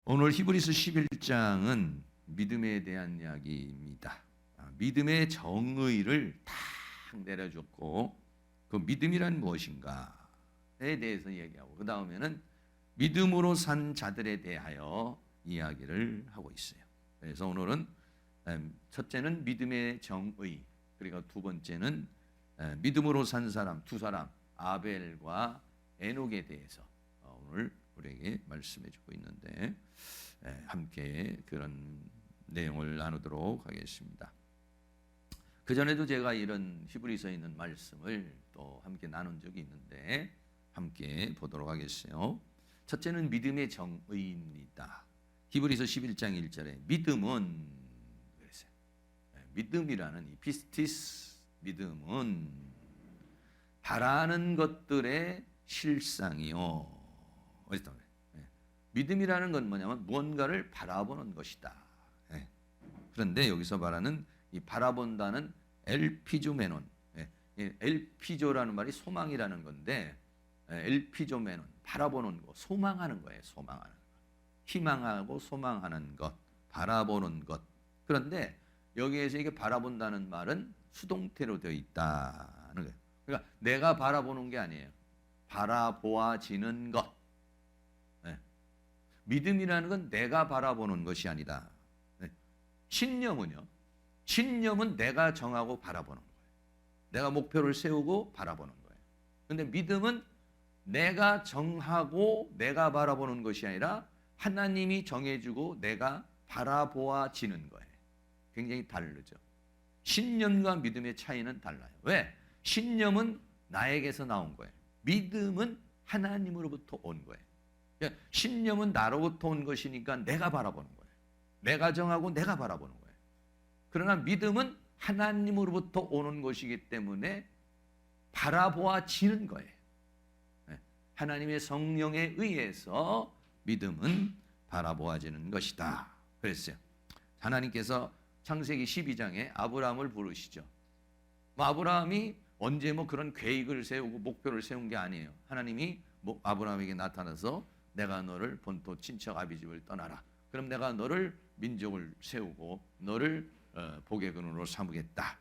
오늘 히브리서 11장은 믿음에 대한 이야기입니다. 믿음의 정의를 탁 내려줬고 그 믿음이란 무엇인가에 대해서 얘기하고 그 다음에는 믿음으로 산 자들에 대하여 이야기를 하고 있어요. 그래서 오늘은 첫째는 믿음의 정의, 그리고 두 번째는 믿음으로 산 사람, 두 사람 아벨과 에녹에 대해서 오늘 우리에게 말씀해 주고 있는데 함께 그런 내용을 나누도록 하겠습니다. 그전에도 제가 이런 히브리서에 있는 말씀을 또 함께 나눈 적이 있는데 함께 보도록 하겠어요. 첫째는 믿음의 정의입니다. 히브리서 11장 1절에 믿음은 그랬어요. 믿음이라는 이 피스티스 믿음은 바라는 것들의 실상이요. 어디다 그래? 믿음이라는 건 뭐냐면 무언가를 바라보는 것이다. 그런데 여기서 말하는 이 바라본다는 엘피조메논, 엘피조라는 말이 소망이라는 건데 엘피조메논 바라보는 것, 소망하는 거예요. 소망하는 것, 희망하고 소망하는 것, 바라보는 것. 그런데 여기에서 이게 바라본다는 말은 수동태로 되어 있다는 거예요. 그러니까 내가 바라보는 게 아니에요. 바라보아지는 것. 믿음이라는 건 내가 바라보는 것이 아니다. 신념은요. 신념은 내가 정하고 바라보는 거예요. 내가 목표를 세우고 바라보는 거예요. 그런데 믿음은 내가 정하고 내가 바라보는 것이 아니라 하나님이 정해주고 내가 바라보아지는 거예요. 굉장히 다르죠. 신념과 믿음의 차이는 달라요. 왜? 신념은 나에게서 나온 거예요. 믿음은 하나님으로부터 온 거예요. 그러니까 신념은 나로부터 온 것이니까 내가 바라보는 거예요. 내가 정하고 내가 바라보는 거예요. 그러나 믿음은 하나님으로부터 오는 것이기 때문에 바라보아지는 거예요. 하나님의 성령에 의해서 믿음은 바라보아지는 것이다. 그랬어요. 하나님께서 창세기 12장에 아브라함을 부르시죠. 아브라함이 언제 그런 계획을 세우고 목표를 세운 게 아니에요. 하나님이 아브라함에게 나타나서 내가 너를 본토 친척 아비집을 떠나라. 그럼 내가 너를 민족을 세우고 너를 복의 근원으로 삼으겠다.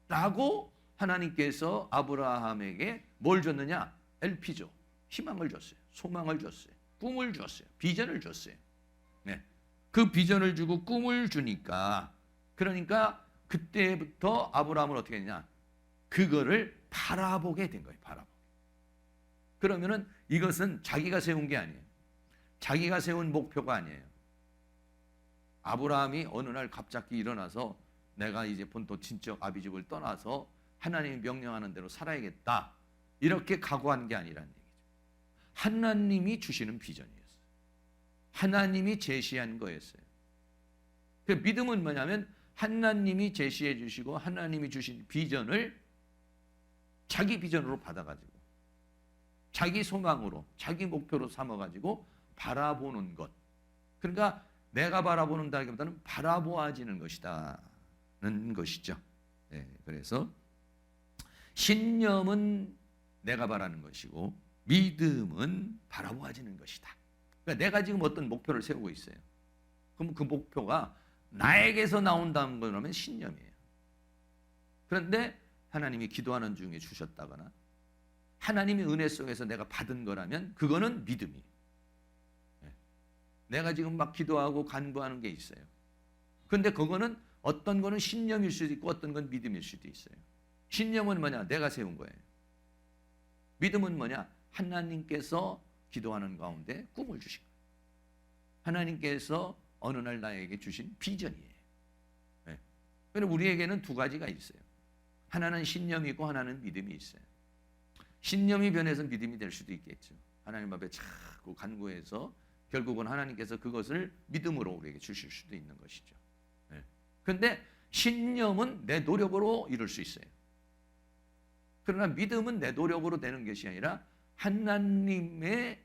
라고 하나님께서 아브라함에게 뭘 줬느냐? 엘피조, 희망을 줬어요. 소망을 줬어요. 꿈을 줬어요. 비전을 줬어요. 그 비전을 주고 꿈을 주니까 그러니까 그때부터 아브라함은 어떻게 했냐? 그거를 바라보게 된 거예요. 바라보게. 그러면은 이것은 자기가 세운 게 아니에요. 자기가 세운 목표가 아니에요. 아브라함이 어느 날 갑자기 일어나서 내가 이제 본토 친척 아비집을 떠나서 하나님이 명령하는 대로 살아야겠다. 이렇게 각오한 게 아니라는 얘기죠. 하나님이 주시는 비전이었어요. 하나님이 제시한 거였어요. 그 믿음은 뭐냐면 하나님이 제시해 주시고 하나님이 주신 비전을 자기 비전으로 받아가지고 자기 소망으로 자기 목표로 삼아가지고 바라보는 것. 그러니까 내가 바라보는다기보다는 바라보아지는 것이다는 것이죠. 그래서 신념은 내가 바라는 것이고 믿음은 바라보아지는 것이다. 그러니까 내가 지금 어떤 목표를 세우고 있어요. 그럼 그 목표가 나에게서 나온다는 거라면 신념이에요. 그런데 하나님이 기도하는 중에 주셨다거나 하나님의 은혜 속에서 내가 받은 거라면 그거는 믿음이에요. 내가 지금 막 기도하고 간구하는 게 있어요. 그런데 그거는 어떤 거는 신념일 수도 있고 어떤 건 믿음일 수도 있어요. 신념은 뭐냐? 내가 세운 거예요. 믿음은 뭐냐? 하나님께서 기도하는 가운데 꿈을 주신 거예요. 하나님께서 어느 날 나에게 주신 비전이에요. 그런데 우리에게는 두 가지가 있어요. 하나는 신념이 있고 하나는 믿음이 있어요. 신념이 변해서 믿음이 될 수도 있겠죠. 하나님 앞에 자꾸 간구해서 결국은 하나님께서 그것을 믿음으로 우리에게 주실 수도 있는 것이죠. 그런데 신념은 내 노력으로 이룰 수 있어요. 그러나 믿음은 내 노력으로 되는 것이 아니라 하나님이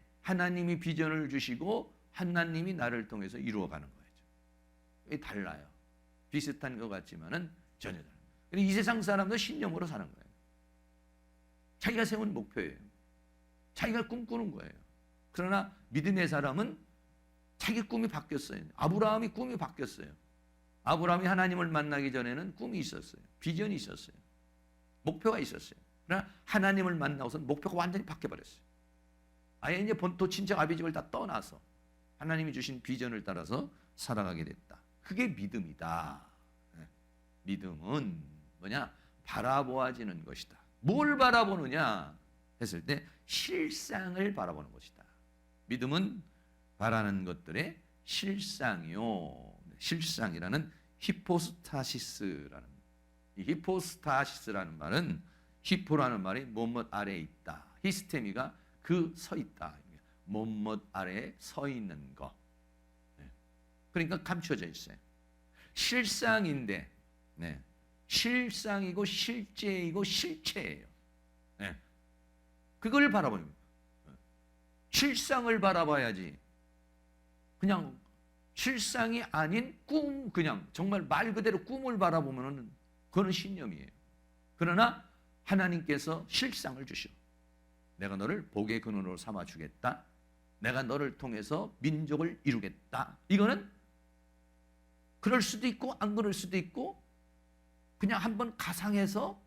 비전을 주시고 하나님이 나를 통해서 이루어가는 거죠. 이게 달라요. 비슷한 것 같지만은 전혀 달라요. 이 세상 사람도 신념으로 사는 거예요. 자기가 세운 목표예요. 자기가 꿈꾸는 거예요. 그러나 믿음의 사람은 자기 꿈이 바뀌었어요. 아브라함이 꿈이 바뀌었어요. 아브라함이 하나님을 만나기 전에는 꿈이 있었어요. 비전이 있었어요. 목표가 있었어요. 그러나 하나님을 만나고서는 목표가 완전히 바뀌어버렸어요. 아예 이제 본토 친척 아비집을 다 떠나서 하나님이 주신 비전을 따라서 살아가게 됐다. 그게 믿음이다. 믿음은 뭐냐? 바라보아지는 것이다. 뭘 바라보느냐 했을 때 실상을 바라보는 것이다. 믿음은 바라는 것들의 실상이요. 실상이라는 히포스타시스라는, 이 히포스타시스라는 말은, 히포라는 말이 뭐뭇 아래에 있다. 히스테미가 그 서 있다. 뭐뭇 아래에 서 있는 거. 그러니까 감춰져 있어요. 실상인데, 실상이고 실제이고 실체예요. 그걸 바라보는 거예요. 실상을 바라봐야지. 그냥 실상이 아닌 꿈, 그냥 정말 말 그대로 꿈을 바라보면은 그거는 신념이에요. 그러나 하나님께서 실상을 주셔. 내가 너를 복의 근원으로 삼아 주겠다. 내가 너를 통해서 민족을 이루겠다. 이거는 그럴 수도 있고 안 그럴 수도 있고 그냥 한번 가상해서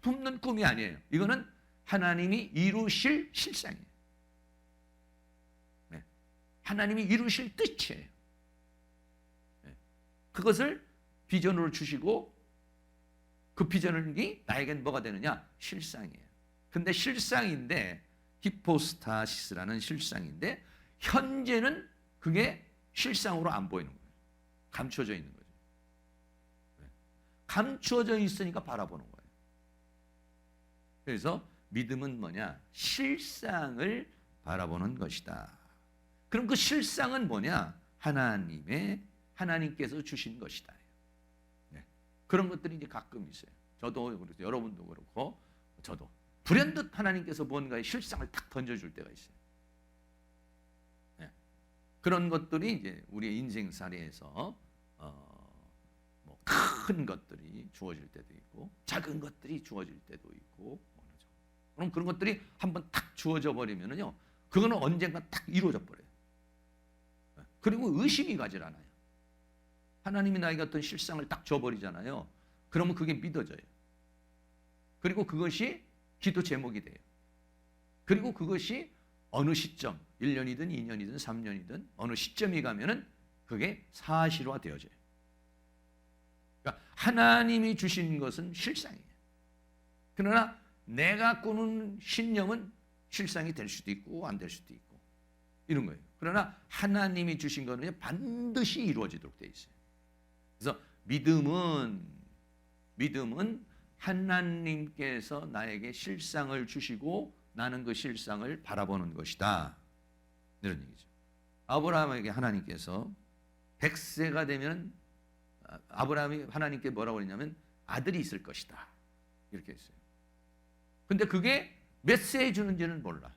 품는 꿈이 아니에요. 이거는 하나님이 이루실 실상이에요. 하나님이 이루실 뜻이에요. 그것을 비전으로 주시고 그 비전이 나에겐 뭐가 되느냐? 실상이에요. 근데 실상인데, 히포스타시스라는 실상인데 현재는 그게 실상으로 안 보이는 거예요. 감춰져 있는 거죠. 감춰져 있으니까 바라보는 거예요. 그래서 믿음은 뭐냐? 실상을 바라보는 것이다. 그럼 그 실상은 뭐냐? 하나님께서 주신 것이다. 그런 것들이 이제 가끔 있어요. 저도 그렇고 여러분도 그렇고 저도 불현듯 하나님께서 뭔가의 실상을 탁 던져줄 때가 있어요. 그런 것들이 이제 우리의 인생사례에서 뭐 큰 것들이 주어질 때도 있고 작은 것들이 주어질 때도 있고, 그럼 그런 것들이 한번 탁 주어져 버리면은요, 그거는 언젠가 딱 이루어져 버려요. 그리고 의심이 가질 않아요. 하나님이 나에게 어떤 실상을 딱 줘버리잖아요. 그러면 그게 믿어져요. 그리고 그것이 기도 제목이 돼요. 그리고 그것이 어느 시점, 1년이든 2년이든 3년이든 어느 시점이 가면은 그게 사실화 되어져요. 그러니까 하나님이 주신 것은 실상이에요. 그러나 내가 꾸는 신념은 실상이 될 수도 있고 안 될 수도 있고 이런 거예요. 그러나 하나님이 주신 거는 반드시 이루어지도록 되어 있어요. 그래서 믿음은 하나님께서 나에게 실상을 주시고 나는 그 실상을 바라보는 것이다. 이런 얘기죠. 아브라함에게 하나님께서 100세가 되면 아브라함이 하나님께 뭐라고 그랬냐면 아들이 있을 것이다. 이렇게 했어요. 근데 그게 몇 세에 주는지는 몰라.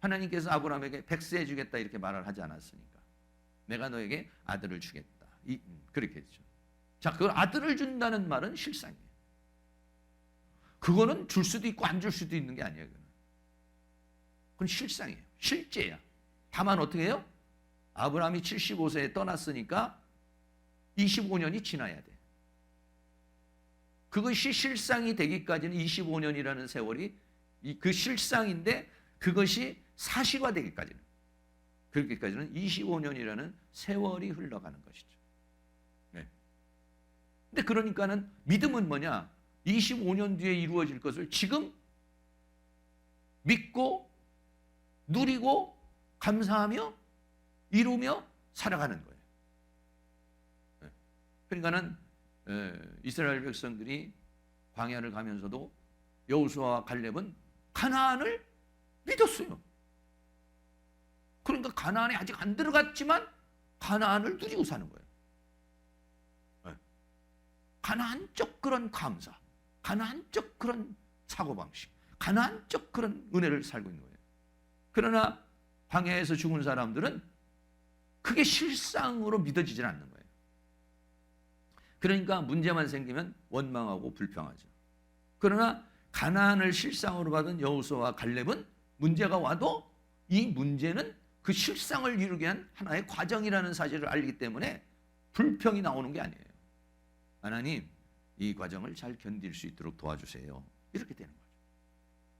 하나님께서 아브라함에게 100세에 주겠다 이렇게 말을 하지 않았으니까. 내가 너에게 아들을 주겠다. 그렇게 했죠. 자, 그 아들을 준다는 말은 실상이에요. 그거는 줄 수도 있고 안 줄 수도 있는 게 아니에요. 그건 실상이에요. 실제야. 다만 어떻게 해요? 아브라함이 75세에 떠났으니까 25년이 지나야 돼. 그것이 실상이 되기까지는 25년이라는 세월이 그 실상인데 그것이 사실화되기까지는, 그렇게까지는 25년이라는 세월이 흘러가는 것이죠. 네. 근데 그러니까는 믿음은 뭐냐? 25년 뒤에 이루어질 것을 지금 믿고 누리고 감사하며 이루며 살아가는 거예요. 네. 그러니까는 이스라엘 백성들이 광야를 가면서도 여호수아와 갈렙은 가나안을 믿었어요. 그러니까 가나안에 아직 안 들어갔지만 가나안을 누리고 사는 거예요. 가나안적 그런 감사, 가나안적 그런 사고방식, 가나안적 그런 은혜를 살고 있는 거예요. 그러나 광야에서 죽은 사람들은 그게 실상으로 믿어지질 않는 거예요. 그러니까 문제만 생기면 원망하고 불평하죠. 그러나 가나안을 실상으로 받은 여호수아와 갈렙은 문제가 와도 이 문제는 그 실상을 이루기 위한 하나의 과정이라는 사실을 알기 때문에 불평이 나오는 게 아니에요. 하나님, 이 과정을 잘 견딜 수 있도록 도와주세요. 이렇게 되는 거죠.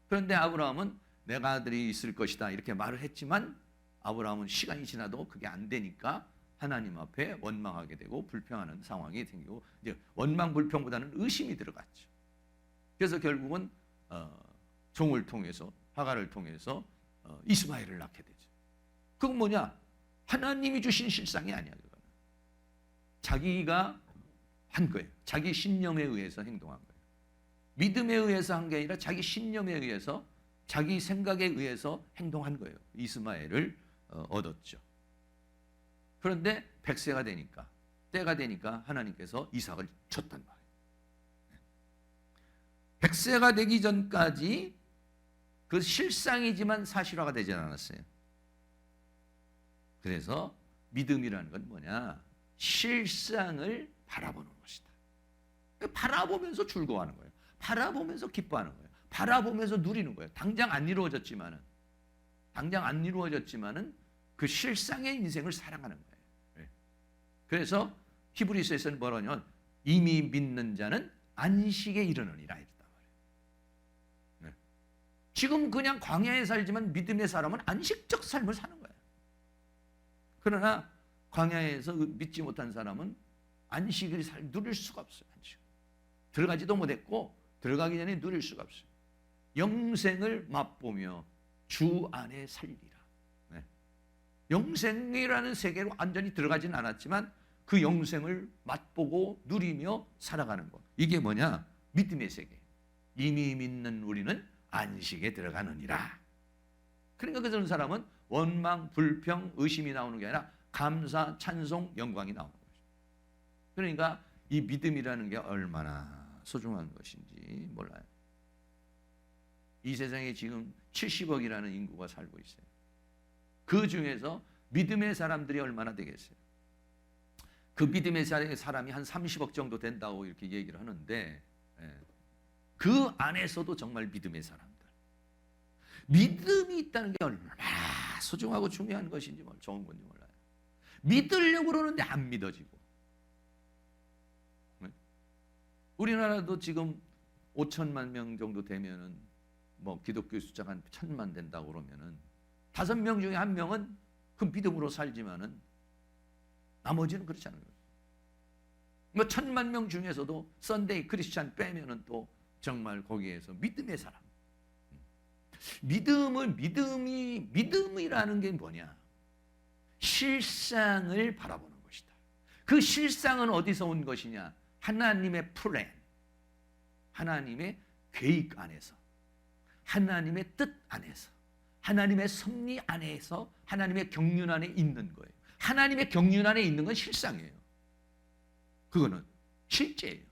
그런데 아브라함은 내가 아들이 있을 것이다 이렇게 말을 했지만 아브라함은 시간이 지나도 그게 안 되니까 하나님 앞에 원망하게 되고 불평하는 상황이 생기고 이제 원망 불평보다는 의심이 들어갔죠. 그래서 결국은 종을 통해서 하갈을 통해서 이스마엘을 낳게 되죠. 그건 뭐냐? 하나님이 주신 실상이 아니야. 그거는 자기가 한 거예요. 자기 신념에 의해서 행동한 거예요. 믿음에 의해서 한 게 아니라 자기 신념에 의해서 자기 생각에 의해서 행동한 거예요. 이스마엘을 얻었죠. 그런데 100세가 되니까 때가 되니까 하나님께서 이삭을 줬단 말이에요. 100세가 되기 전까지 그 실상이지만 사실화가 되지 않았어요. 그래서 믿음이라는 건 뭐냐? 실상을 바라보는 것이다. 바라보면서 즐거워하는 거예요. 바라보면서 기뻐하는 거예요. 바라보면서 누리는 거예요. 당장 안 이루어졌지만은 그 실상의 인생을 사랑하는 거예요. 그래서 히브리서에서는 뭐라냐면 이미 믿는 자는 안식에 이르느니라 했단 말이에요. 지금 그냥 광야에 살지만 믿음의 사람은 안식적 삶을 사는 거예요. 그러나 광야에서 믿지 못한 사람은 안식을 누릴 수가 없어요. 안식. 들어가지도 못했고 들어가기 전에 누릴 수가 없어요. 영생을 맛보며 주 안에 살리라. 영생이라는 세계로 완전히 들어가진 않았지만 그 영생을 맛보고 누리며 살아가는 것. 이게 뭐냐? 믿음의 세계. 이미 믿는 우리는 안식에 들어가느니라. 그러니까 그런 사람은 원망, 불평, 의심이 나오는 게 아니라 감사, 찬송, 영광이 나오는 거죠. 그러니까 이 믿음이라는 게 얼마나 소중한 것인지 몰라요. 이 세상에 지금 70억이라는 인구가 살고 있어요. 그 중에서 믿음의 사람들이 얼마나 되겠어요? 그 믿음의 사람이 한 30억 정도 된다고 이렇게 얘기를 하는데 그 안에서도 정말 믿음의 사람들. 믿음이 있다는 게 얼마나 소중하고 중요한 것인지 좋은 건지 몰라요. 믿으려고 그러는데 안 믿어지고. 우리나라도 지금 5천만 명 정도 되면은 뭐 기독교 숫자가 한 1,000만 된다고 그러면은 5명 중에 1명은 그 믿음으로 살지만은 나머지는 그렇지 않은 거예요. 뭐 1,000만 명 중에서도 썬데이 크리스찬 빼면은 또 정말 거기에서 믿음의 사람. 믿음이라는 게 뭐냐? 실상을 바라보는 것이다. 그 실상은 어디서 온 것이냐? 하나님의 플랜, 하나님의 계획 안에서, 하나님의 뜻 안에서, 하나님의 섭리 안에서, 하나님의 경륜 안에 있는 거예요. 하나님의 경륜 안에 있는 건 실상이에요. 그거는 실제예요.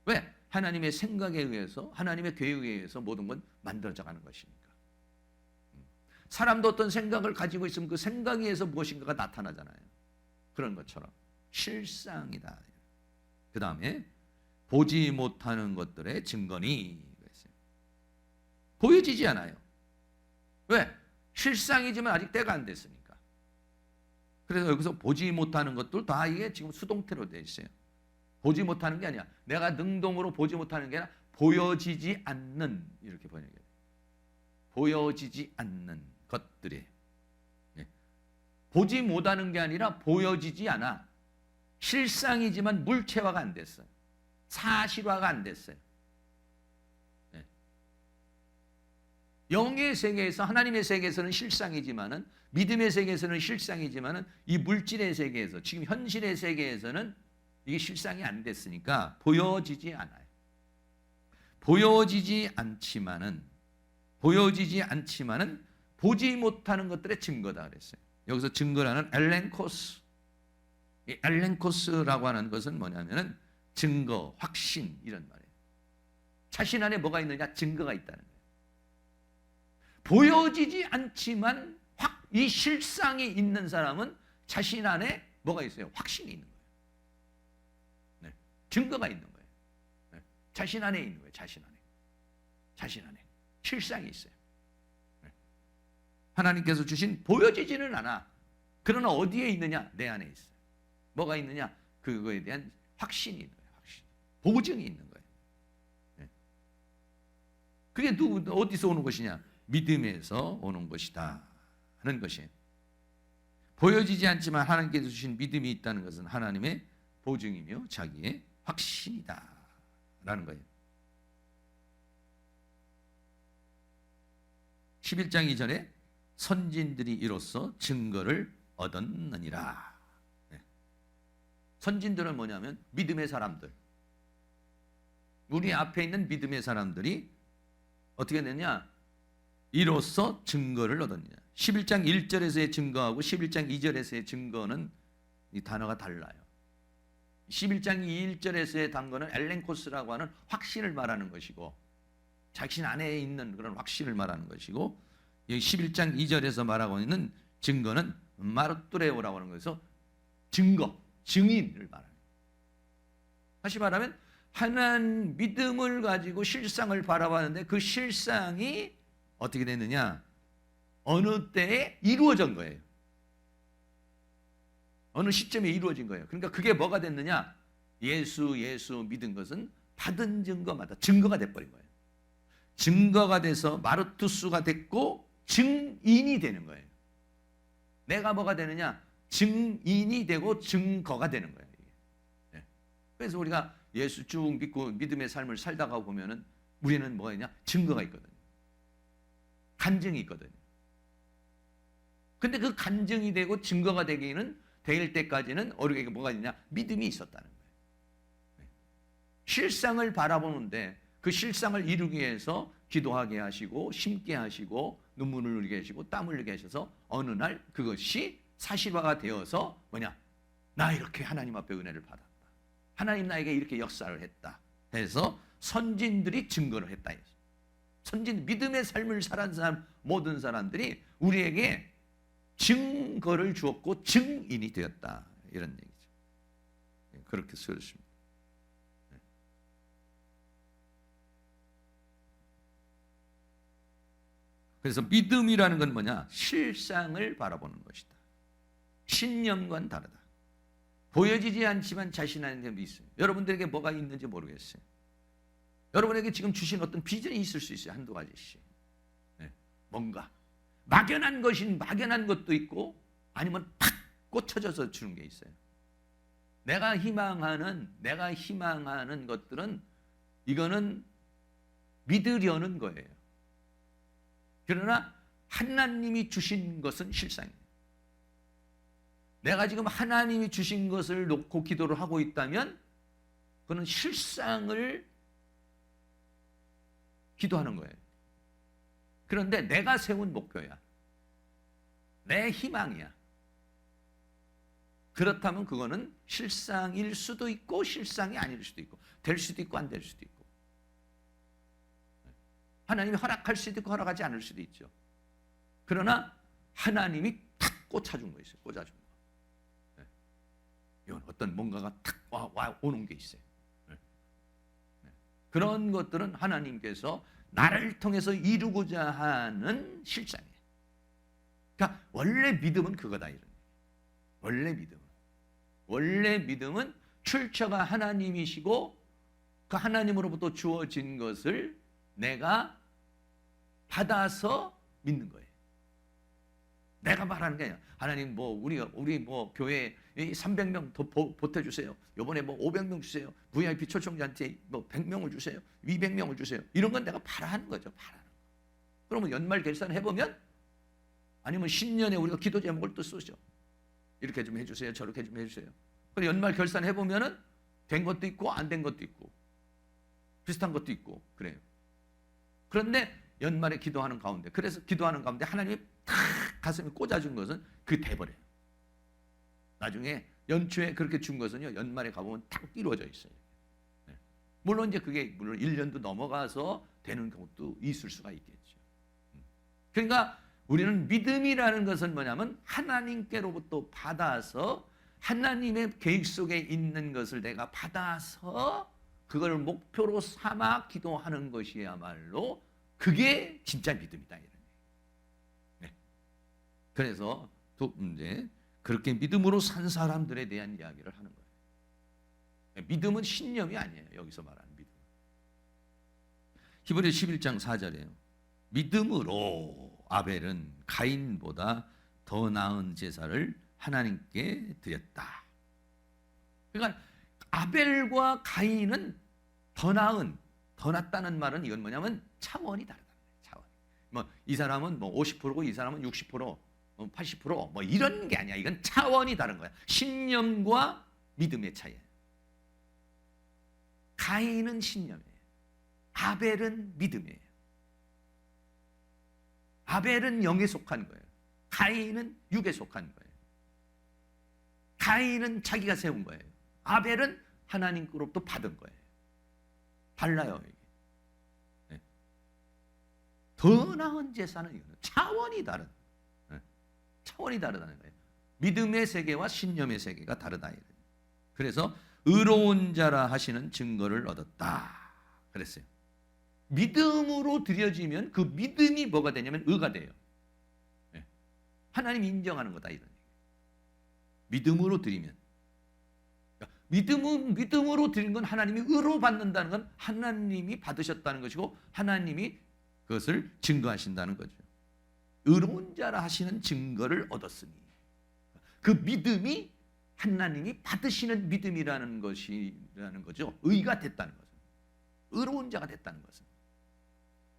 왜? 하나님의 생각에 의해서, 하나님의 계획에 의해서 모든 건 만들어져 가는 것이니까. 사람도 어떤 생각을 가지고 있으면 그 생각에 의해서 무엇인가가 나타나잖아요. 그런 것처럼 실상이다. 그 다음에 보지 못하는 것들의 증거니 그랬어요. 보여지지 않아요. 왜? 실상이지만 아직 때가 안 됐으니까. 그래서 여기서 보지 못하는 것들 다 이게 지금 수동태로 되어 있어요. 보지 못하는 게 아니야. 내가 능동으로 보지 못하는 게 아니라 보여지지 않는 이렇게 번역해요. 보여지지 않는 것들이 보지 못하는 게 아니라 보여지지 않아. 실상이지만 물체화가 안 됐어요. 사실화가 안 됐어요. 영의 세계에서 하나님의 세계에서는 실상이지만은 믿음의 세계에서는 실상이지만은 이 물질의 세계에서 지금 현실의 세계에서는 이게 실상이 안 됐으니까 보여지지 않아요. 보여지지 않지만은 보지 못하는 것들의 증거다 그랬어요. 여기서 증거라는 엘렌코스. 이 엘렌코스라고 하는 것은 뭐냐면은 증거, 확신 이런 말이에요. 자신 안에 뭐가 있느냐? 증거가 있다는 거예요. 보여지지 않지만 이 실상이 있는 사람은 자신 안에 뭐가 있어요? 확신이 있는 거예요. 네. 증거가 있는 거예요. 네. 자신 안에 있는 거예요. 자신 안에 실상이 있어요. 네. 하나님께서 주신 보여지지는 않아. 그러나 어디에 있느냐? 내 안에 있어요. 뭐가 있느냐? 그거에 대한 확신이 있는 거예요. 확신. 보증이 있는 거예요. 네. 그게 어디서 오는 것이냐? 믿음에서 오는 것이다 하는 것이에요. 보여지지 않지만 하나님께서 주신 믿음이 있다는 것은 하나님의 보증이며 자기의 확신이다 라는 거예요. 11장 이전에 선진들이 이로써 증거를 얻었느니라. 네. 선진들은 뭐냐면 믿음의 사람들. 우리 앞에 있는 믿음의 사람들이 어떻게 되냐? 이로써 증거를 얻었느냐. 11장 1절에서의 증거하고 11장 2절에서의 증거는 이 단어가 달라요. 11장 1절에서의 단어는 엘렌코스라고 하는 확신을 말하는 것이고 자신 안에 있는 그런 확신을 말하는 것이고, 여기 11장 2절에서 말하고 있는 증거는 마르뚜레오라고 하는 것에서 증거, 증인을 말하는 거예요. 다시 말하면 하나님 믿음을 가지고 실상을 바라봤는데 그 실상이 어떻게 됐느냐? 어느 때에 이루어진 거예요. 어느 시점에 이루어진 거예요. 그러니까 그게 뭐가 됐느냐? 예수 믿은 것은 받은 증거마다 증거가 돼버린 거예요. 증거가 돼서 마르투스가 됐고 증인이 되는 거예요. 내가 뭐가 되느냐? 증인이 되고 증거가 되는 거예요. 네. 그래서 우리가 예수 쭉 믿고 믿음의 삶을 살다가 보면은 우리는 뭐가 있냐? 증거가 있거든요. 간증이 있거든요. 근데 그 간증이 되고 증거가 되기는 될 때까지는 우리에게 뭐가 있냐? 믿음이 있었다는 거예요. 네. 실상을 바라보는데 그 실상을 이루기 위해서 기도하게 하시고 심게 하시고 눈물을 흘리게 하시고 땀을 흘리게 하셔서 어느 날 그것이 사실화가 되어서 뭐냐? 나 이렇게 하나님 앞에 은혜를 받았다. 하나님 나에게 이렇게 역사를 했다. 해서 선진들이 증거를 했다. 선진 믿음의 삶을 살은 사람 모든 사람들이 우리에게 증거를 주었고 증인이 되었다. 이런 얘기죠. 그렇게 쓰였습니다. 그래서 믿음이라는 건 뭐냐? 실상을 바라보는 것이다. 신념과는 다르다. 보여지지 않지만 자신 안에 있어요. 여러분들에게 뭐가 있는지 모르겠어요. 여러분에게 지금 주신 어떤 비전이 있을 수 있어요. 한두 가지씩. 네. 뭔가 막연한 것도 있고 아니면 탁 꽂혀져서 주는 게 있어요. 내가 희망하는 것들은 이거는 믿으려는 거예요. 그러나 하나님이 주신 것은 실상이에요. 내가 지금 하나님이 주신 것을 놓고 기도를 하고 있다면 그는 실상을 기도하는 거예요. 그런데 내가 세운 목표야. 내 희망이야. 그렇다면 그거는 실상일 수도 있고 실상이 아닐 수도 있고 될 수도 있고 안 될 수도 있고 하나님이 허락할 수도 있고 허락하지 않을 수도 있죠. 그러나 하나님이 탁 꽂아준 거 있어요. 꽂아준 거. 네. 이건 어떤 뭔가가 탁 오는 게 있어요. 네. 네. 그런 것들은 하나님께서 나를 통해서 이루고자 하는 실상이에요. 그러니까 원래 믿음은 그거다 이런 얘기예요. 원래 믿음은 출처가 하나님이시고 그 하나님으로부터 주어진 것을 내가 받아서 믿는 거예요. 내가 말하는 게 아니라 하나님 우리 교회에 300명 더 보태주세요. 이번에 500명 주세요. VIP 초청자한테 100명을 주세요. 200명을 주세요. 이런 건 내가 바라는 거죠. 바라는 거. 그러면 연말 결산해보면 아니면 신년에 우리가 기도 제목을 또 쓰죠. 이렇게 좀 해주세요. 저렇게 좀 해주세요. 그리고 연말 결산해보면은 된 것도 있고 안 된 것도 있고 비슷한 것도 있고 그래요. 그런데 연말에 기도하는 가운데 하나님이 탁 가슴에 꽂아준 것은 그 돼버려요. 나중에 연초에 그렇게 준 것은요 연말에 가보면 탁 이루어져 있어요. 네. 물론 이제 그게 1년도 넘어가서 되는 경우도 있을 수가 있겠죠. 그러니까 우리는 믿음이라는 것은 뭐냐면 하나님께로부터 받아서 하나님의 계획 속에 있는 것을 내가 받아서 그걸 목표로 삼아 기도하는 것이야말로 그게 진짜 믿음이다. 이런. 네. 그래서 또 이제 그렇게 믿음으로 산 사람들에 대한 이야기를 하는 거예요. 믿음은 신념이 아니에요. 여기서 말하는 믿음. 히브리서 11장 4절이에요. 믿음으로 아벨은 가인보다 더 나은 제사를 하나님께 드렸다. 그러니까 아벨과 가인은 더 나은, 더 낫다는 말은 이건 뭐냐면 차원이 다르다. 차원. 뭐 이 사람은 뭐 50%고 이 사람은 60%, 80% 이런 게 아니야. 이건 차원이 다른 거야. 신념과 믿음의 차이야. 가인은 신념이에요. 아벨은 믿음이에요. 아벨은 영에 속한 거예요. 가인은 육에 속한 거예요. 가인은 자기가 세운 거예요. 아벨은 하나님으로부터 받은 거예요. 달라요. 이게. 네. 더 나은 제사는 차원이 다른, 네. 차원이 다르다는 거예요. 믿음의 세계와 신념의 세계가 다르다. 그래서 의로운 자라 하시는 증거를 얻었다. 그랬어요. 믿음으로 드려지면 그 믿음이 뭐가 되냐면 의가 돼요. 네. 하나님이 인정하는 거다 이런 얘기예요. 믿음으로 드리면. 믿음으로 드린 건 하나님이 의로 받는다는 건 하나님이 받으셨다는 것이고 하나님이 그것을 증거하신다는 거죠. 의로운 자라 하시는 증거를 얻었으니 그 믿음이 하나님이 받으시는 믿음이라는 것이라는 거죠. 의가 됐다는 것은. 의로운 자가 됐다는 것은.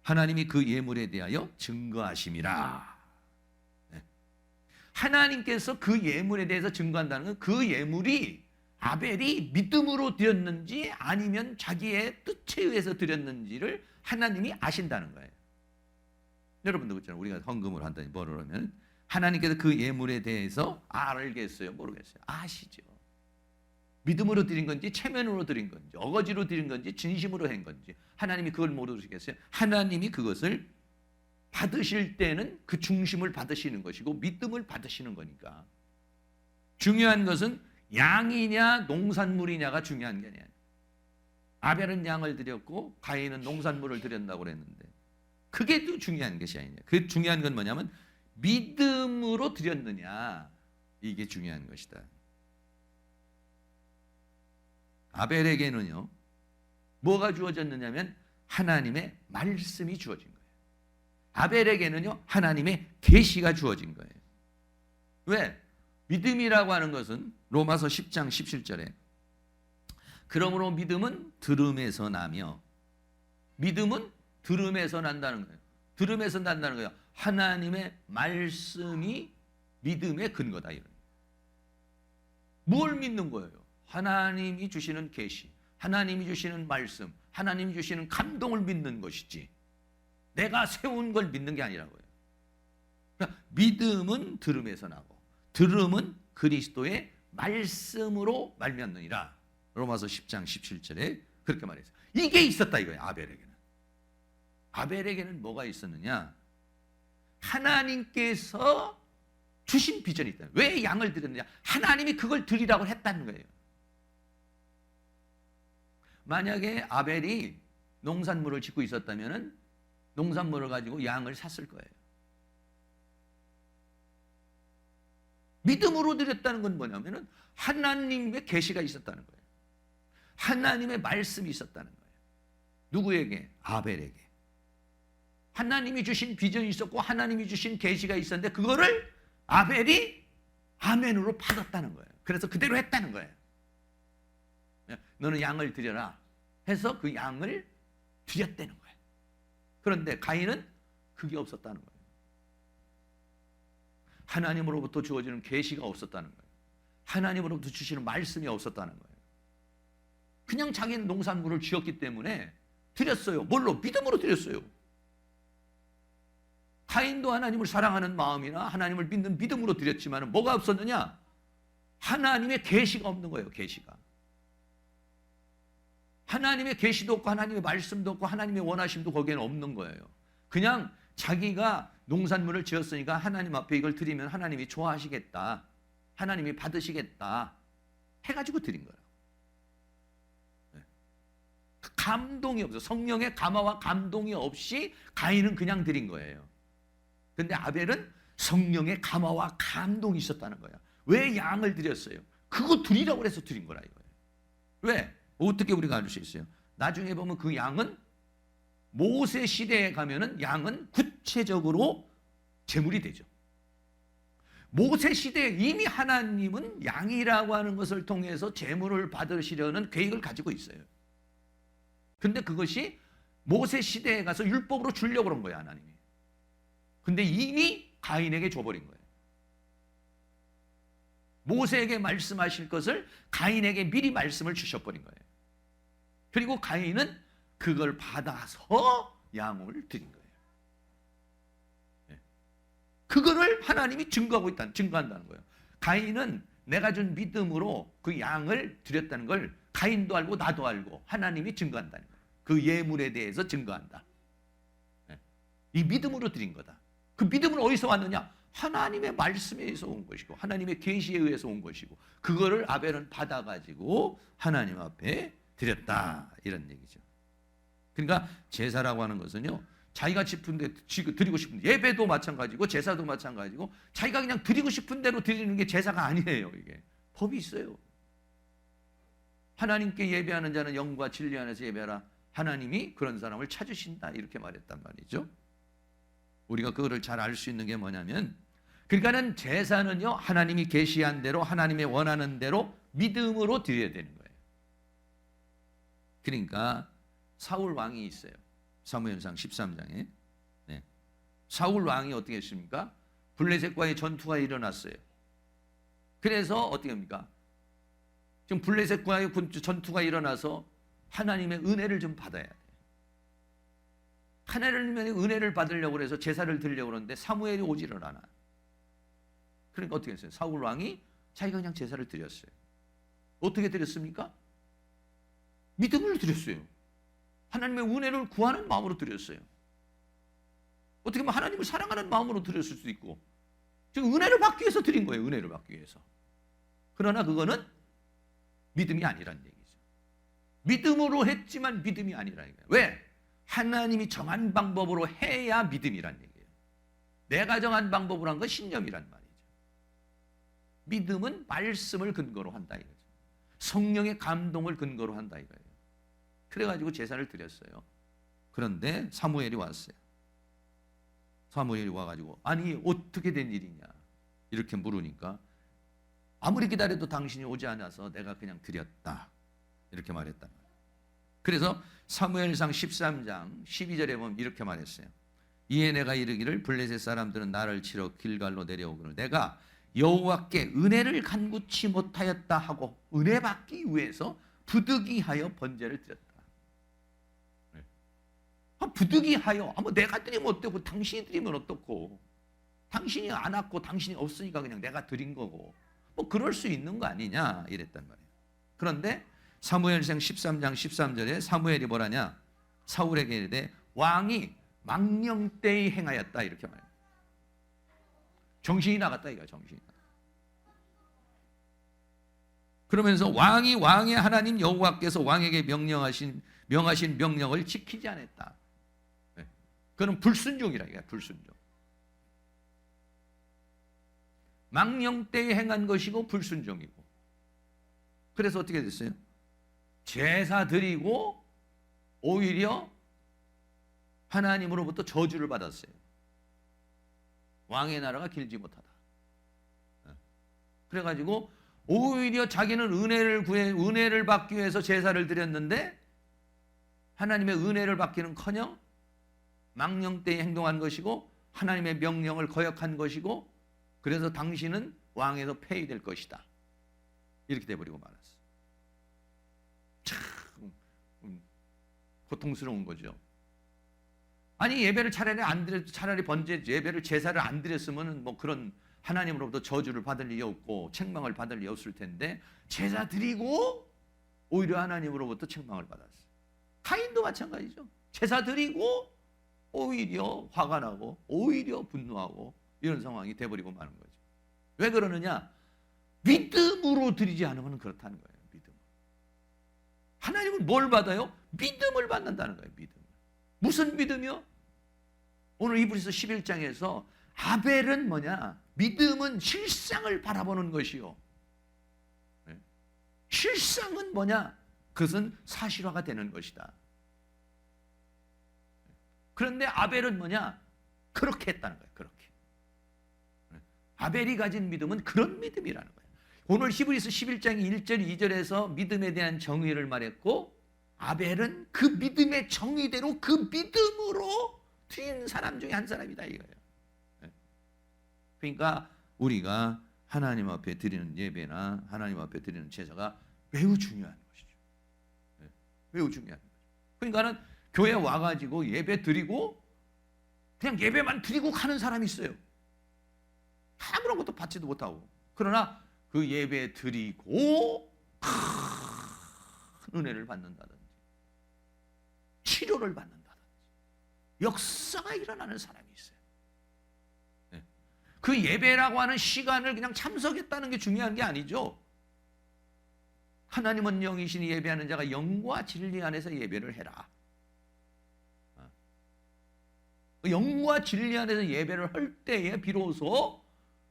하나님이 그 예물에 대하여 증거하심이라. 네. 하나님께서 그 예물에 대해서 증거한다는 건 그 예물이 아벨이 믿음으로 드렸는지 아니면 자기의 뜻에 의해서 드렸는지를 하나님이 아신다는 거예요. 여러분도 그렇잖아요. 우리가 헌금을 한다니 뭐를 하면 하나님께서 그 예물에 대해서 알겠어요? 모르겠어요? 아시죠. 믿음으로 드린 건지 체면으로 드린 건지 어거지로 드린 건지 진심으로 한 건지 하나님이 그걸 모르시겠어요? 하나님이 그것을 받으실 때는 그 중심을 받으시는 것이고 믿음을 받으시는 거니까. 중요한 것은 양이냐 농산물이냐가 중요한 게 아니에요. 아벨은 양을 드렸고 가인은 농산물을 드렸다고 그랬는데 그게 또 중요한 것이 아니냐. 그 중요한 건 뭐냐면 믿음으로 드렸느냐, 이게 중요한 것이다. 아벨에게는요 뭐가 주어졌느냐면 하나님의 말씀이 주어진 거예요. 아벨에게는요 하나님의 계시가 주어진 거예요. 왜? 믿음이라고 하는 것은 로마서 10장 17절에 그러므로 믿음은 들음에서 나며, 믿음은 들음에서 난다는 거예요. 들음에서 난다는 거예요. 하나님의 말씀이 믿음의 근거다. 이런. 뭘 믿는 거예요? 하나님이 주시는 계시, 하나님이 주시는 말씀, 하나님이 주시는 감동을 믿는 것이지 내가 세운 걸 믿는 게 아니라고요. 그러니까 믿음은 들음에서 나고 들음은 그리스도의 말씀으로 말미암느니라. 로마서 10장 17절에 그렇게 말했어요. 이게 있었다 이거예요. 아벨에게는. 아벨에게는 뭐가 있었느냐? 하나님께서 주신 비전이 있다. 왜 양을 드렸느냐? 하나님이 그걸 드리라고 했다는 거예요. 만약에 아벨이 농산물을 짓고 있었다면 농산물을 가지고 양을 샀을 거예요. 믿음으로 드렸다는 건 뭐냐면 하나님의 계시가 있었다는 거예요. 하나님의 말씀이 있었다는 거예요. 누구에게? 아벨에게. 하나님이 주신 비전이 있었고 하나님이 주신 계시가 있었는데 그거를 아벨이 아멘으로 받았다는 거예요. 그래서 그대로 했다는 거예요. 너는 양을 드려라 해서 그 양을 드렸다는 거예요. 그런데 가인은 그게 없었다는 거예요. 하나님으로부터 주어지는 계시가 없었다는 거예요. 하나님으로부터 주시는 말씀이 없었다는 거예요. 그냥 자기는 농산물을 지었기 때문에 드렸어요. 뭘로? 믿음으로 드렸어요. 가인도 하나님을 사랑하는 마음이나 하나님을 믿는 믿음으로 드렸지만 뭐가 없었느냐? 하나님의 계시가 없는 거예요. 계시가. 하나님의 계시도 없고 하나님의 말씀도 없고 하나님의 원하심도 거기에는 없는 거예요. 그냥 자기가 농산물을 지었으니까 하나님 앞에 이걸 드리면 하나님이 좋아하시겠다, 하나님이 받으시겠다 해가지고 드린 거예요. 감동이 없어. 성령의 감화와 감동이 없이 가인은 그냥 드린 거예요. 근데 아벨은 성령의 감화와 감동이 있었다는 거야. 왜 양을 드렸어요? 그거 드리라고 해서 드린 거라 이거예요. 왜? 어떻게 우리가 알 수 있어요? 나중에 보면 그 양은 모세 시대에 가면은 양은 구체적으로 제물이 되죠. 모세 시대에 이미 하나님은 양이라고 하는 것을 통해서 제물을 받으시려는 계획을 가지고 있어요. 근데 그것이 모세 시대에 가서 율법으로 주려고 그런 거예요, 하나님이. 근데 이미 가인에게 줘버린 거예요. 모세에게 말씀하실 것을 가인에게 미리 말씀을 주셔버린 거예요. 그리고 가인은 그걸 받아서 양을 드린 거예요. 그거를 하나님이 증거한다는 거예요. 가인은 내가 준 믿음으로 그 양을 드렸다는 걸 가인도 알고 나도 알고 하나님이 증거한다는 거예요. 그 예물에 대해서 증거한다. 이 믿음으로 드린 거다. 그 믿음은 어디서 왔느냐? 하나님의 말씀에 의해서 온 것이고 하나님의 계시에 의해서 온 것이고 그거를 아벨은 받아가지고 하나님 앞에 드렸다 이런 얘기죠. 그러니까 제사라고 하는 것은요, 자기가 싶은데 드리고 싶은데, 예배도 마찬가지고 제사도 마찬가지고 자기가 그냥 드리고 싶은 대로 드리는 게 제사가 아니에요. 이게 법이 있어요. 하나님께 예배하는 자는 영과 진리 안에서 예배하라. 하나님이 그런 사람을 찾으신다 이렇게 말했단 말이죠. 우리가 그거를 잘 알 수 있는 게 뭐냐면, 그러니까는 제사는요, 하나님이 계시한 대로 하나님의 원하는 대로 믿음으로 드려야 되는 거예요. 그러니까 사울 왕이 있어요. 사무엘상 13장에. 네. 사울 왕이 어떻게 했습니까? 블레셋과의 전투가 일어났어요. 그래서 어떻게 합니까? 지금 블레셋과의 전투가 일어나서 하나님의 은혜를 좀 받아야 돼요. 하나님의 은혜를 받으려고 해서 제사를 드리려고 그러는데 사무엘이 오지를 않아요. 그러니까 어떻게 했어요? 사울 왕이 자기가 그냥 제사를 드렸어요. 어떻게 드렸습니까? 믿음을 드렸어요. 하나님의 은혜를 구하는 마음으로 드렸어요. 어떻게 보면 하나님을 사랑하는 마음으로 드렸을 수도 있고, 지금 은혜를 받기 위해서 드린 거예요. 은혜를 받기 위해서. 그러나 그거는 믿음이 아니라는 얘기죠. 믿음으로 했지만 믿음이 아니라는 거예요. 왜? 하나님이 정한 방법으로 해야 믿음이란 얘기예요. 내가 정한 방법으로 한 건 신념이란 말이죠. 믿음은 말씀을 근거로 한다 이거죠. 성령의 감동을 근거로 한다 이거예요. 그래가지고 제사를 드렸어요. 그런데 사무엘이 왔어요. 사무엘이 와가지고 아니 어떻게 된 일이냐 이렇게 물으니까 아무리 기다려도 당신이 오지 않아서 내가 그냥 드렸다 이렇게 말했단 말이에요. 그래서 사무엘상 13장 12절에 보면 이렇게 말했어요. 이에 내가 이르기를 블레셋 사람들은 나를 치러 길갈로 내려오거늘 내가 여호와께 은혜를 간구치 못하였다 하고 은혜 받기 위해서 부득이하여 번제를 드렸다. 부득이하여 뭐 내가 드리면 어떻고 당신이 드리면 어떻고 당신이 안 왔고 당신이 없으니까 그냥 내가 드린 거고 뭐 그럴 수 있는 거 아니냐 이랬단 말이에요. 그런데 사무엘상 13장 13절에 사무엘이 뭐라냐? 사울에게 이르되 왕이 망령 때에 행하였다 이렇게 말해요. 정신이 나갔다 이거야. 정신이 나갔다. 그러면서 왕의 하나님 여호와께서 왕에게 명하신 명령을 지키지 않았다. 네. 그는 불순종이라 이거야. 불순종. 망령 때에 행한 것이고 불순종이고. 그래서 어떻게 됐어요? 제사 드리고 오히려 하나님으로부터 저주를 받았어요. 왕의 나라가 길지 못하다. 그래가지고 오히려 자기는 은혜를 받기 위해서 제사를 드렸는데 하나님의 은혜를 받기는커녕 망령되이 행동한 것이고 하나님의 명령을 거역한 것이고 그래서 당신은 왕에서 폐위될 것이다. 이렇게 돼버리고 말았어요. 참 고통스러운 거죠. 아니 예배를 차라리 번제 예배를 제사를 안 드렸으면 뭐 그런 하나님으로부터 저주를 받을 일이 없고 책망을 받을 일이 없을 텐데 제사 드리고 오히려 하나님으로부터 책망을 받았어요. 가인도 마찬가지죠. 제사 드리고 오히려 화가 나고 오히려 분노하고 이런 상황이 돼버리고 마는 거죠. 왜 그러느냐? 믿음으로 드리지 않으면 그렇다는 거예요. 믿음. 하나님은 뭘 받아요? 믿음을 받는다는 거예요. 믿음. 무슨 믿음이요? 오늘 이브리서 11장에서 아벨은 뭐냐? 믿음은 실상을 바라보는 것이요. 실상은 뭐냐? 그것은 사실화가 되는 것이다. 그런데 아벨은 뭐냐? 그렇게 했다는 거예요. 그렇게. 아벨이 가진 믿음은 그런 믿음이라는 거예요. 오늘 히브리서 11장 1절 2절에서 믿음에 대한 정의를 말했고, 아벨은 그 믿음의 정의대로 그 믿음으로 튄 사람 중에 한 사람이다 이거예요. 그러니까 우리가 하나님 앞에 드리는 예배나 하나님 앞에 드리는 제사가 매우 중요한 것이죠. 매우 중요한 거죠. 그러니까는 교회 와가지고 예배 드리고 그냥 예배만 드리고 가는 사람이 있어요. 아무런 것도 받지도 못하고. 그러나 그 예배 드리고 큰 은혜를 받는다든지 치료를 받는다든지 역사가 일어나는 사람이 있어요. 그 예배라고 하는 시간을 그냥 참석했다는 게 중요한 게 아니죠. 하나님은 영이시니 예배하는 자가 영과 진리 안에서 예배를 해라. 영과 진리 안에서 예배를 할 때에 비로소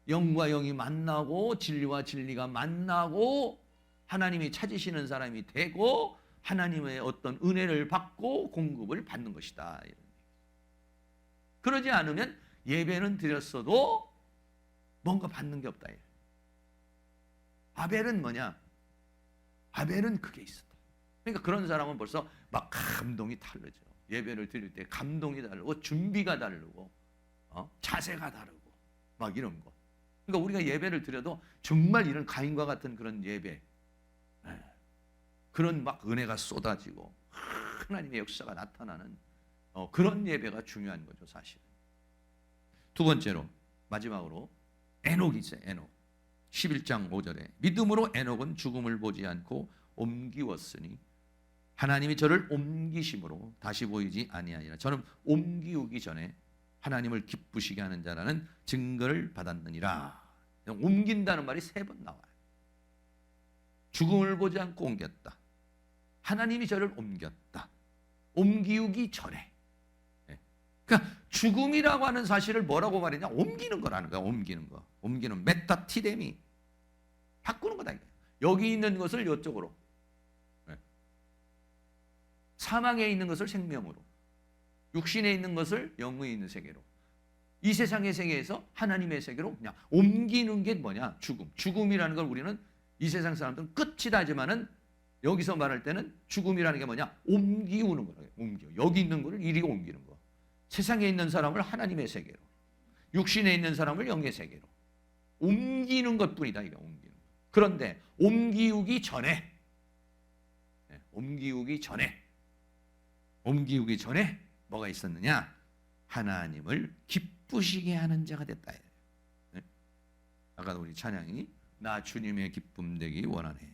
영과 영이 만나고 진리와 진리가 만나고 하나님이 찾으시는 사람이 되고 하나님의 어떤 은혜를 받고 공급을 받는 것이다. 그러지 않으면 예배는 드렸어도 뭔가 받는 게 없다. 아벨은 뭐냐? 아벨은 그게 있었다. 그러니까 그런 사람은 벌써 막 감동이 다르죠. 예배를 드릴 때 감동이 다르고 준비가 다르고 자세가 다르고 막 이런 거. 그러니까 우리가 예배를 드려도 정말 이런 가인과 같은 그런 예배, 그런 막 은혜가 쏟아지고 하나님의 역사가 나타나는 그런 예배가 중요한 거죠, 사실. 두 번째로 마지막으로 에녹이 있어요. 에녹 11장 5절에 믿음으로 에녹은 죽음을 보지 않고 옮기웠으니 하나님이 저를 옮기심으로 다시 보이지 아니하니라. 저는 옮기우기 전에 하나님을 기쁘시게 하는 자라는 증거를 받았느니라. 옮긴다는 말이 3번 나와요. 죽음을 보지 않고 옮겼다. 하나님이 저를 옮겼다. 옮기우기 전에. 그러니까 죽음이라고 하는 사실을 뭐라고 말했냐? 옮기는 거라는 거야. 옮기는 거. 옮기는 메타티데미. 바꾸는 거다. 여기 있는 것을 이쪽으로. 사망에 있는 것을 생명으로. 육신에 있는 것을 영에 있는 세계로. 이 세상의 세계에서 하나님의 세계로 그냥 옮기는 게 뭐냐? 죽음. 죽음이라는 걸 우리는 이 세상 사람들은 끝이다 하지만은 여기서 말할 때는 죽음이라는 게 뭐냐? 옮기우는 거라고요. 옮겨. 여기 있는 거를 이리 옮기는 거. 세상에 있는 사람을 하나님의 세계로, 육신에 있는 사람을 영의 세계로 옮기는 것뿐이다. 이게 옮기는 거. 그런데 옮기우기 전에 뭐가 있었느냐? 하나님을 기쁘시게 하는 자가 됐다. 아까도 우리 찬양이 나 주님의 기쁨 되기 원하네.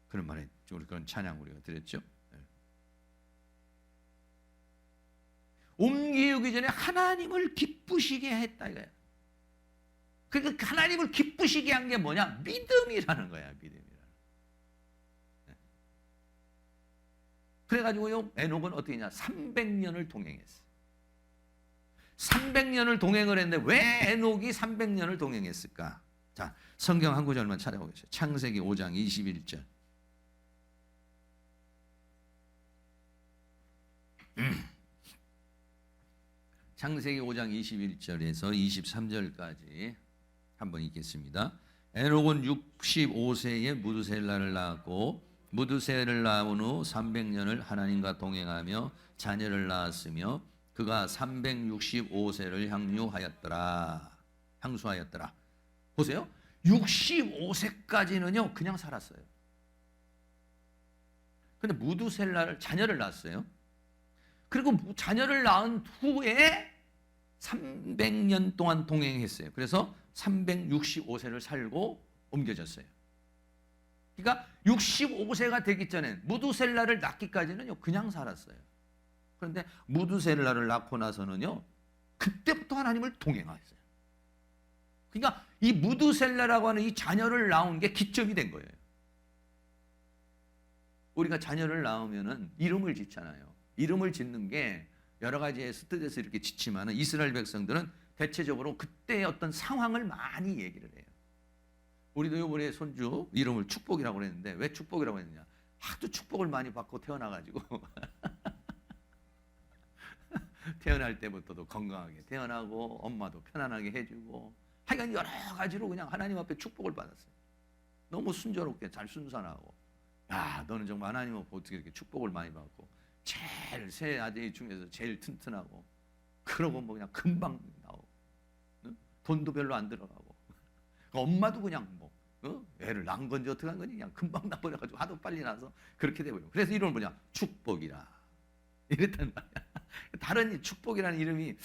그런 말에 우리 그런 찬양 우리가 드렸죠. 옮기우기 전에 하나님을 기쁘시게 했다 이거야. 그러니까 하나님을 기쁘시게 한 게 뭐냐? 믿음이라는 거야. 믿음이라는. 그래가지고요, 에녹은 어떻게 했냐? 300년을 동행했어. 300년을 동행을 했는데 왜 에녹이 300년을 동행했을까? 자, 성경 한 구절만 찾아보겠습니다. 창세기 5장 21절. 창세기 5장 21절에서 23절까지 한번 읽겠습니다. 에녹은 65세에 무드셀라를 낳았고 무드셀을 낳은 후 300년을 하나님과 동행하며 자녀를 낳았으며 그가 365세를 향수하였더라. 보세요. 65세까지는요 그냥 살았어요. 근데 무드셀라를 자녀를 낳았어요. 그리고 자녀를 낳은 후에 300년 동안 동행했어요. 그래서 365세를 살고 옮겨졌어요. 그러니까 65세가 되기 전에 무두셀라를 낳기까지는요 그냥 살았어요. 그런데 무두셀라를 낳고 나서는요 그때부터 하나님을 동행했어요. 그러니까 이 무두셀라라고 하는 이 자녀를 낳은 게 기점이 된 거예요. 우리가 자녀를 낳으면은 이름을 짓잖아요. 이름을 짓는 게 여러 가지의 스트레스 이렇게 짓지만은 이스라엘 백성들은 대체적으로 그때의 어떤 상황을 많이 얘기를 해요. 우리도 이번에 손주 이름을 축복이라고 그랬는데 왜 축복이라고 했느냐? 하도 축복을 많이 받고 태어나가지고 태어날 때부터도 건강하게 태어나고 엄마도 편안하게 해주고 하여간 여러 가지로 그냥 하나님 앞에 축복을 받았어요. 너무 순조롭게 잘 순산하고, 야, 너는 정말 하나님 앞에 어떻게 이렇게 축복을 많이 받고 제일 세 아들 중에서 제일 튼튼하고, 그러고 뭐 그냥 금방 나오고, 돈도 별로 안 들어가고, 엄마도 그냥 뭐 애를 낳은 건지 어떻게 한 건지 그냥 금방 나버려가지고 하도 빨리 나서 그렇게 돼버려. 그래서 이름을 뭐냐? 축복이라 이랬단 말이야. 다른 축복이라는 이름이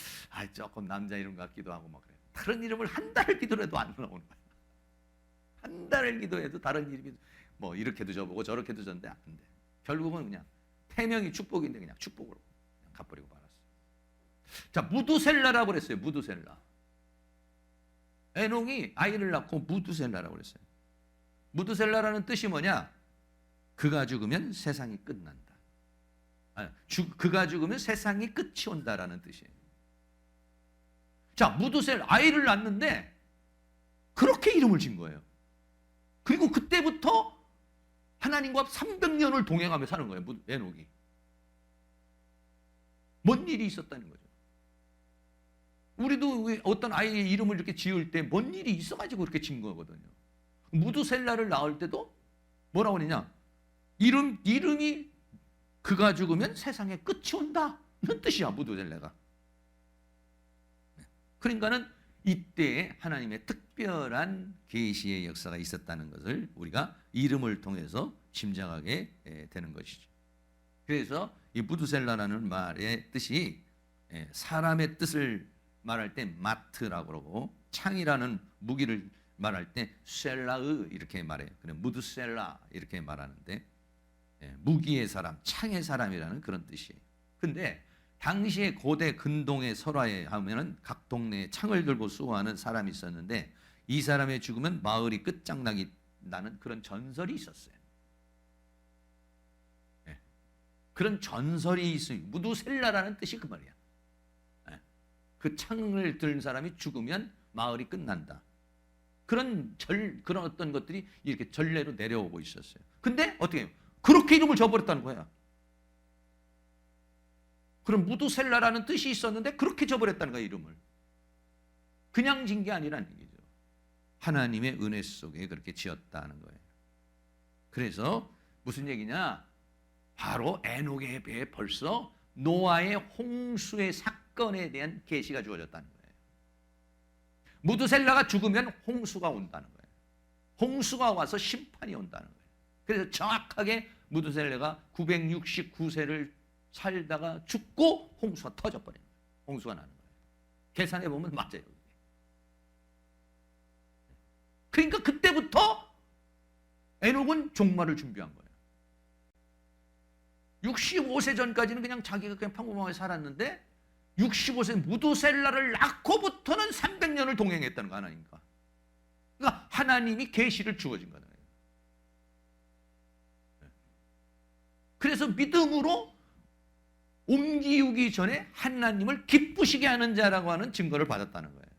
조금 남자 이름 같기도 하고 막 그래. 다른 이름을 한 달을 기도해도 안 나오는 거야. 한 달을 기도해도 다른 이름이 뭐 이렇게도 줘보고 저렇게도 줬는데 안 돼. 결국은 그냥 태명이 축복인데 그냥 축복으로 그냥 갚아버리고 말았어. 자, 무두셀라라고 그랬어요. 무두셀라. 에녹이 아이를 낳고 무두셀라라고 그랬어요. 무두셀라라는 뜻이 뭐냐? 그가 죽으면 세상이 끝난다. 그가 죽으면 세상이 끝이 온다라는 뜻이에요. 자, 무두셀 아이를 낳는데 그렇게 이름을 진 거예요. 그리고 그때부터 하나님과 300년을 동행하며 사는 거예요. 에녹이. 뭔 일이 있었다는 거죠. 우리도 어떤 아이의 이름을 이렇게 지을 때 뭔 일이 있어가지고 그렇게 진 거거든요. 무두셀라를 낳을 때도 뭐라고 그러냐? 이름이 그가 죽으면 세상에 끝이 온다는 뜻이야, 무두셀라가. 그러니까는 이때에 하나님의 특별한 계시의 역사가 있었다는 것을 우리가 이름을 통해서 짐작하게 되는 것이죠. 그래서 이 무두셀라라는 말의 뜻이 사람의 뜻을 말할 때 마트라고 그러고, 창이라는 무기를 말할 때 셀라의 이렇게 말해요. 그래, 무두셀라 이렇게 말하는데, 무기의 사람, 창의 사람이라는 그런 뜻이에요. 근데 당시에 고대 근동의 설화에 하면은 각 동네에 창을 들고 수호하는 사람이 있었는데, 이 사람의 죽으면 마을이 끝장나는 그런 전설이 있었어요. 그런 전설이 있어요. 무두셀라라는 뜻이 그 말이야. 그 창을 든 사람이 죽으면 마을이 끝난다. 그런 어떤 것들이 이렇게 전례로 내려오고 있었어요. 근데 어떻게 해요? 그렇게 이름을 줘버렸다는 거야. 그럼 무두셀라라는 뜻이 있었는데 그렇게 줘버렸다는 거야, 이름을. 그냥 진 게 아니라는 얘기죠. 하나님의 은혜 속에 그렇게 지었다는 거예요. 그래서 무슨 얘기냐? 바로 에녹에 비해 벌써 노아의 홍수의 사건에 대한 계시가 주어졌다는 거예요. 무두셀라가 죽으면 홍수가 온다는 거예요. 홍수가 와서 심판이 온다는 거예요. 그래서 정확하게 무두셀라가 969세를 살다가 죽고 홍수가 터져버린 거예요. 홍수가 나는 거예요. 계산해 보면 맞아요. 그러니까 그때부터 에녹은 종말을 준비한 거예요. 65세 전까지는 그냥 자기가 그냥 평범하게 살았는데 65세 무두셀라를 낳고부터는 300년을 동행했다는 거, 하나님과. 그러니까 하나님이 계시를 주어진 거예요. 그래서 믿음으로 옮기우기 전에 하나님을 기쁘시게 하는 자라고 하는 증거를 받았다는 거예요.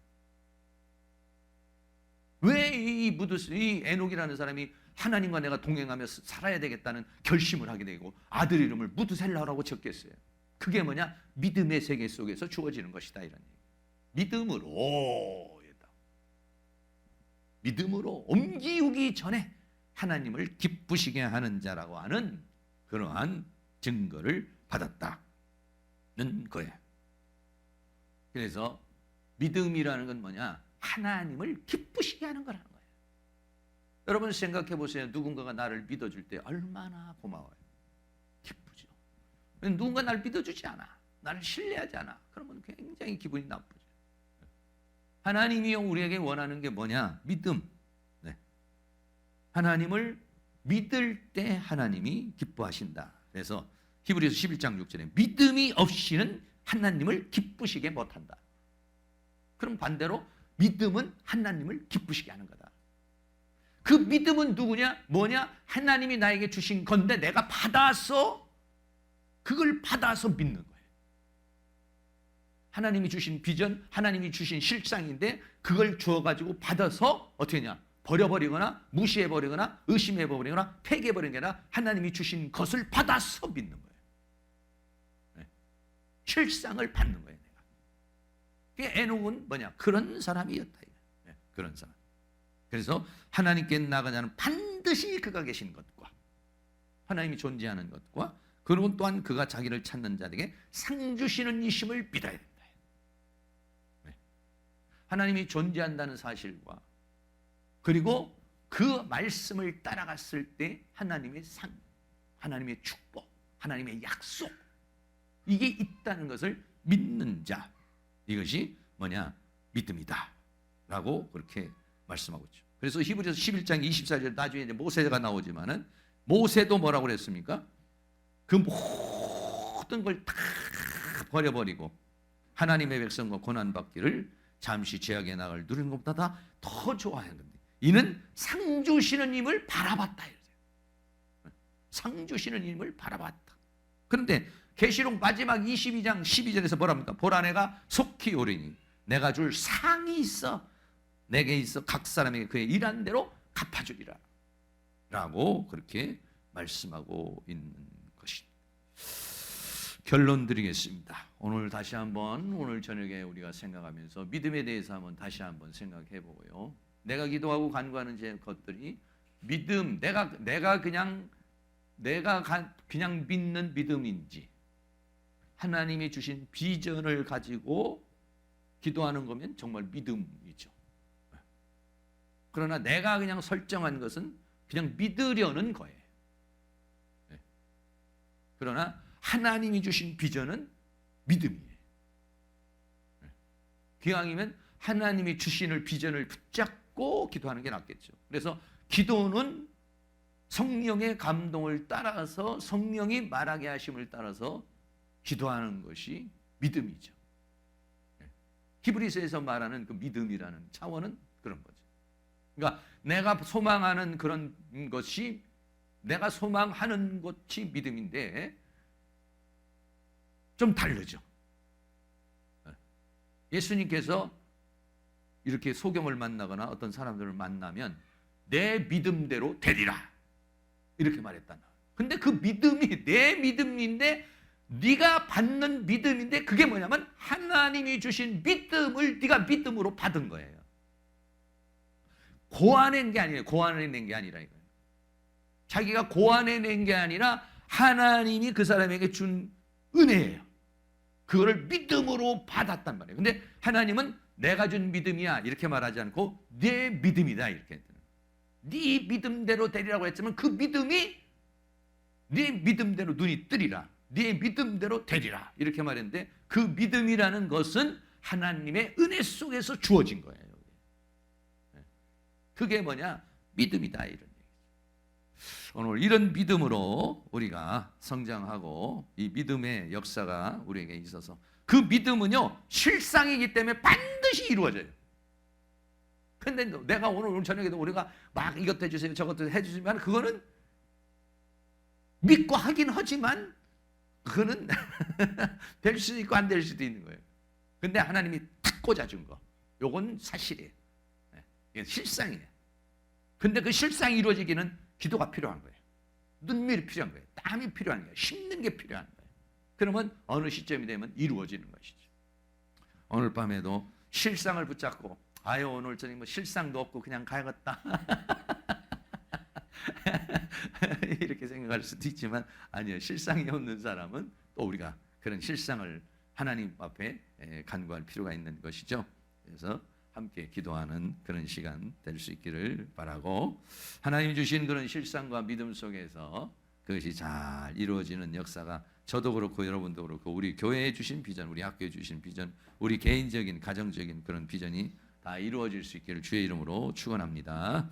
왜 이 에녹이라는 사람이 하나님과 내가 동행하며 살아야 되겠다는 결심을 하게 되고 아들 이름을 무두셀라라고 적겠어요? 그게 뭐냐? 믿음의 세계 속에서 주어지는 것이다, 이런 얘기. 믿음으로 옮기우기 전에 하나님을 기쁘시게 하는 자라고 하는 그러한 증거를 받았다는 거예요. 그래서 믿음이라는 건 뭐냐? 하나님을 기쁘시게 하는 거라는 거예요. 여러분 생각해 보세요. 누군가가 나를 믿어줄 때 얼마나 고마워요. 기쁘죠. 누군가 나를 믿어주지 않아, 나를 신뢰하지 않아, 그러면 굉장히 기분이 나쁘죠. 하나님이 우리에게 원하는 게 뭐냐? 믿음. 하나님을 믿을 때 하나님이 기뻐하신다. 그래서 히브리서 11장 6절에 믿음이 없이는 하나님을 기쁘시게 못한다. 그럼 반대로 믿음은 하나님을 기쁘시게 하는 거다. 그 믿음은 누구냐? 뭐냐? 하나님이 나에게 주신 건데 내가 받아서, 그걸 받아서 믿는 거예요. 하나님이 주신 비전, 하나님이 주신 실상인데 그걸 주어가지고 받아서 어떻게 하냐? 버려버리거나 무시해버리거나 의심해버리거나 폐기해버리는 게 아니라 하나님이 주신 것을 받아서 믿는 거예요. 네. 실상을 받는 거예요. 내가. 에녹은 뭐냐? 그런 사람이었다. 네. 그런 사람. 그래서 하나님께 나가자는 반드시 그가 계신 것과 하나님이 존재하는 것과 그리고 또한 그가 자기를 찾는 자에게 상 주시는 이심을 믿어야 된다. 네. 하나님이 존재한다는 사실과 그리고 그 말씀을 따라갔을 때 하나님의 상, 하나님의 축복, 하나님의 약속 이게 있다는 것을 믿는 자 이것이 뭐냐? 믿음이다 라고 그렇게 말씀하고 있죠. 그래서 히브리서 11장 24절 나중에 이제 모세가 나오지만은 모세도 뭐라고 그랬습니까? 그 모든 걸 다 버려버리고 하나님의 백성과 고난받기를 잠시 죄악의 낙을 누리는 것보다 더 좋아하는 겁니다. 이는 상 주시는 힘을 바라봤다. 상 주시는 힘을 바라봤다. 그런데 계시록 마지막 22장 12절에서 뭐랍니까? 보라 내가 속히 오리니 내가 줄 상이 있어 내게 있어 각 사람에게 그의 일한 대로 갚아주리라 라고 그렇게 말씀하고 있는 것입니다. 결론 드리겠습니다. 오늘 다시 한번 오늘 저녁에 우리가 생각하면서 믿음에 대해서 한번 다시 한번 생각해 보고요. 내가 기도하고 간구하는 제 것들이 믿음, 내가 그냥 믿는 믿음인지 하나님이 주신 비전을 가지고 기도하는 거면 정말 믿음이죠. 그러나 내가 그냥 설정한 것은 그냥 믿으려는 거예요. 그러나 하나님이 주신 비전은 믿음이에요. 기왕이면 하나님이 주신 비전을 붙잡고 기도하는 게 낫겠죠. 그래서 기도는 성령의 감동을 따라서 성령이 말하게 하심을 따라서 기도하는 것이 믿음이죠. 히브리서에서 말하는 그 믿음이라는 차원은 그런 거죠. 그러니까 내가 소망하는 그런 것이 내가 소망하는 것이 믿음인데 좀 다르죠. 예수님께서 이렇게 소경을 만나거나 어떤 사람들을 만나면 내 믿음대로 되리라 이렇게 말했다. 근데 그 믿음이 내 믿음인데 네가 받는 믿음인데 그게 뭐냐면 하나님이 주신 믿음을 네가 믿음으로 받은 거예요. 고안해낸 게 아니에요. 고안해낸 게 아니라 이거예요. 자기가 고안해낸 게 아니라 하나님이 그 사람에게 준 은혜예요. 그거를 믿음으로 받았단 말이에요. 근데 하나님은 내가 준 믿음이야 이렇게 말하지 않고 내 믿음이다 이렇게 했잖아요. 네 믿음대로 되리라고 했지만 그 믿음이 네 믿음대로 눈이 뜨리라. 네 믿음대로 되리라 이렇게 말했는데 그 믿음이라는 것은 하나님의 은혜 속에서 주어진 거예요. 그게 뭐냐? 믿음이다 이런 얘기죠. 오늘 이런 믿음으로 우리가 성장하고 이 믿음의 역사가 우리에게 있어서 그 믿음은요 실상이기 때문에 반드시 이루어져요. 근데 내가 오늘 저녁에도 우리가 막 이것도 해주세요 저것도 해주시면 그거는 믿고 하긴 하지만 그거는 될 수도 있고 안 될 수도 있는 거예요. 근데 하나님이 탁 꽂아준 거 요건 사실이에요. 이게 실상이에요. 근데 그 실상이 이루어지기는 기도가 필요한 거예요. 눈물이 필요한 거예요. 땀이 필요한 거예요. 심는 게 필요한 거예요. 그러면 어느 시점이 되면 이루어지는 것이죠. 오늘 밤에도 실상을 붙잡고 아유 오늘 저녁 뭐 실상도 없고 그냥 가야겠다 이렇게 생각할 수도 있지만 아니요. 실상이 없는 사람은 또 우리가 그런 실상을 하나님 앞에 간구할 필요가 있는 것이죠. 그래서 함께 기도하는 그런 시간 될 수 있기를 바라고 하나님 주신 그런 실상과 믿음 속에서 그것이 잘 이루어지는 역사가 저도 그렇고 여러분도 그렇고 우리 교회에 주신 비전, 우리 학교에 주신 비전, 우리 개인적인 가정적인 그런 비전이 다 이루어질 수 있기를 주의 이름으로 축원합니다.